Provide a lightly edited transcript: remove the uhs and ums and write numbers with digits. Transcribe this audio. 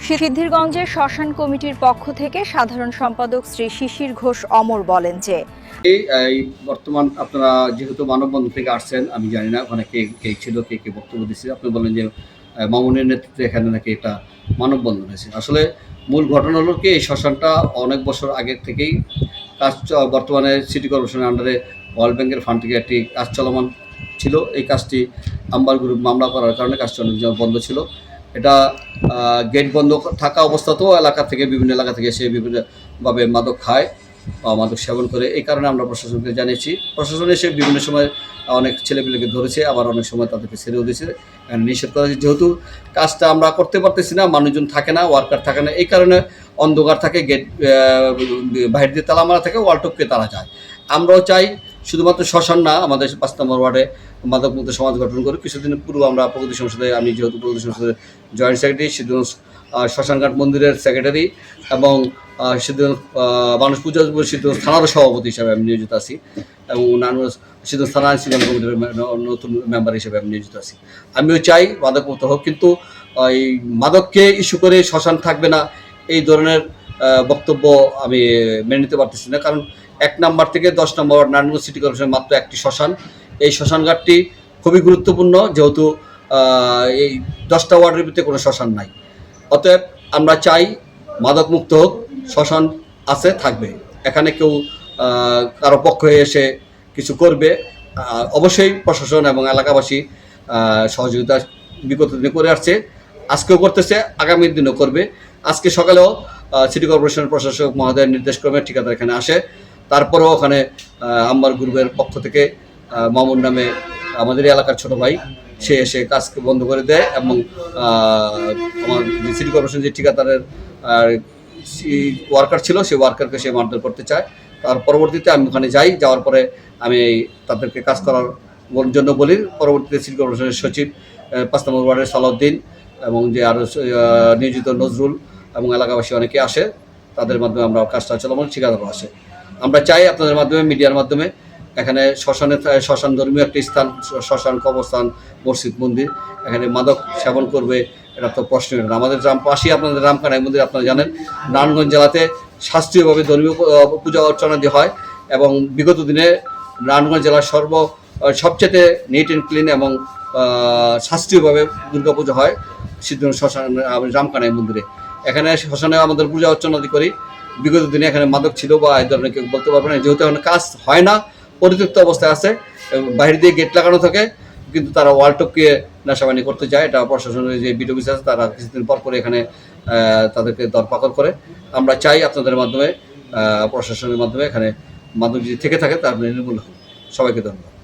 সিদ্ধিরগঞ্জের শ্মশান কমিটির পক্ষ থেকে সাধারণ সম্পাদক শ্রী শিশির ঘোষ অমর বলেন যে এই বর্তমান আপনারা যেহেতু মানববন্ধন থেকে আসছেন, আমি জানি না ওখানে কে কে ছিল, কে কে বক্তব্য দিচ্ছে। আপনি বললেন যে মামুনের নেতৃত্বে এখানে নাকি একটা মানববন্ধন হয়েছে। আসলে মূল ঘটনা হলো কি, এই শ্মশানটা অনেক বছর আগের থেকেই কাজ বর্তমানে সিটি কর্পোরেশনের আন্ডারে ওয়ার্ল্ড ব্যাংকের ফান্ড থেকে একটি কাজ চলমান ছিল। এই কাজটি আম্বার গ্রুপ মামলা করার কারণে কাজটি অনেক বন্ধ ছিল। এটা গেট বন্ধ থাকা অবস্থাতেও বিভিন্ন এলাকা থেকে এসে বিভিন্নভাবে মাদক খায় বা মাদক সেবন করে। এই কারণে আমরা প্রশাসনকে জানিয়েছি। প্রশাসন এসে বিভিন্ন সময় অনেক ছেলেপিলেকে ধরেছে, আবার অনেক সময় তাদেরকে ছেড়েও দিয়েছে, নিষেধ করা হয়েছে। যেহেতু কাজটা আমরা করতে পারতেছি না, মানুষজন থাকে না, ওয়ার্কার থাকে না, এই কারণে অন্ধকার থাকে, গেট বাইরে দিয়ে তালা মারা থাকে, ওয়ালটপকে তারা যায়। আমরাও চাই শুধুমাত্র শ্মশান না, আমাদের ৫ নম্বর ওয়ার্ডে মাদকমুক্ত সমাজ গঠন করে। কিছুদিন পূর্ব আমরা প্রগতি সংসদে, আমি যেহেতু প্রগতি সংসদের জয়েন্ট সেক্রেটারি, সিদ্ধগঞ্জ শ্মশানঘাট মন্দিরের সেক্রেটারি এবং সিদ্ধগঞ্জ মানুষ পূজা সিদ্ধগঞ্জ থানার সভাপতি হিসাবে আমি নিয়োজিত আছি এবং সিদ্ধগঞ্জ থানা আইনশৃঙ্খলা কমিটির নতুন মেম্বার হিসেবে আমি নিয়োজিত আছি। আমিও চাই মাদকমুক্ত হোক, কিন্তু এই মাদককে ইস্যু করে শ্মশান থাকবে না, এই ধরনের বক্তব্য আমি মেনে নিতে পারতেছি না। কারণ ১ নম্বর থেকে ১০ নম্বর নারায়ণগঞ্জ সিটি কর্পোরেশনের মাত্র একটি শ্মশান। এই শ্মশানঘাটটি খুবই গুরুত্বপূর্ণ, যেহেতু এই ১০টা ওয়ার্ডের ভিতরে কোনো শ্মশান নাই। অতএব আমরা চাই মাদকমুক্ত হোক, শ্মশান আছে, থাকবে। এখানে কেউ কারো পক্ষে এসে কিছু করবে, অবশ্যই প্রশাসন এবং এলাকাবাসী সহযোগিতা বিগত দিনে করে আসছে, আজকেও করতেছে, আগামী দিনও করবে। আজকে সকালেও সিটি কর্পোরেশনের প্রশাসক মহোদয়ের নির্দেশক্রমে ঠিকাদার এখানে আসে। তারপরেও ওখানে আম্বার গ্রুপের পক্ষ থেকে মামুন নামে আমাদের এলাকার ছোট ভাই, সে এসে কাজকে বন্ধ করে দেয় এবং আমার সিটি কর্পোরেশন যে ঠিকাদারের ওয়ার্কার ছিল, সেই ওয়ার্কারকে সে মারধর করতে চায়। তার পরবর্তীতে আমি ওখানে যাই, যাওয়ার পরে আমি তাদেরকে কাজ করার জন্য বলি। পরবর্তীতে সিটি কর্পোরেশনের সচিব ৫ নম্বর ওয়ার্ডের সালাউদ্দিন এবং যে আরও নিয়োজিত নজরুল এবং এলাকাবাসী অনেকে আসে, তাদের মাধ্যমে আমরা কাজটা চলমান, ঠিকাদারও আসে। আমরা চাই আপনাদের মাধ্যমে, মিডিয়ার মাধ্যমে, এখানে শ্মশান ধর্মীয় একটি স্থান, শ্মশান, কবরস্থান, মসজিদ, মন্দির, এখানে মাদক সেবন করবে এটা তো প্রশ্নই না। আমাদের পাশেই আপনাদের রামকানাই মন্দির, আপনারা জানেন, নারায়ণগঞ্জ জেলাতে শাস্ত্রীয়ভাবে ধর্মীয় পূজা অর্চনা দিয়ে হয় এবং বিগত দিনে নারায়ণগঞ্জ জেলার সবচেয়ে নিট অ্যান্ড ক্লিন এবং শাস্ত্রীয়ভাবে দুর্গাপুজো হয় সিদ্ধগঞ্জ শ্মশান রামকানাই মন্দিরে। এখানে শ্মশানে আমাদের পূজা অর্চনা করি। বিগত দিনে এখানে মাদক ছিল বা এই ধরনের কেউ বলতে পারবে না, যেহেতু এখন কাজ হয় না, পরিত্যক্ত অবস্থায় আছে, বাইরে দিয়ে গেট লাগানো থাকে, কিন্তু তারা ওয়ালটপকে নেশাবানি করতে যায়। এটা প্রশাসনের যে বিট অফিস আছে, তারা কিছুদিন পর পরে এখানে তাদেরকে দরপাকড় করে। আমরা চাই আপনাদের মাধ্যমে, প্রশাসনের মাধ্যমে এখানে মাদক যদি থেকে থাকে তার নির্মূল হোক। সবাইকে ধন্যবাদ।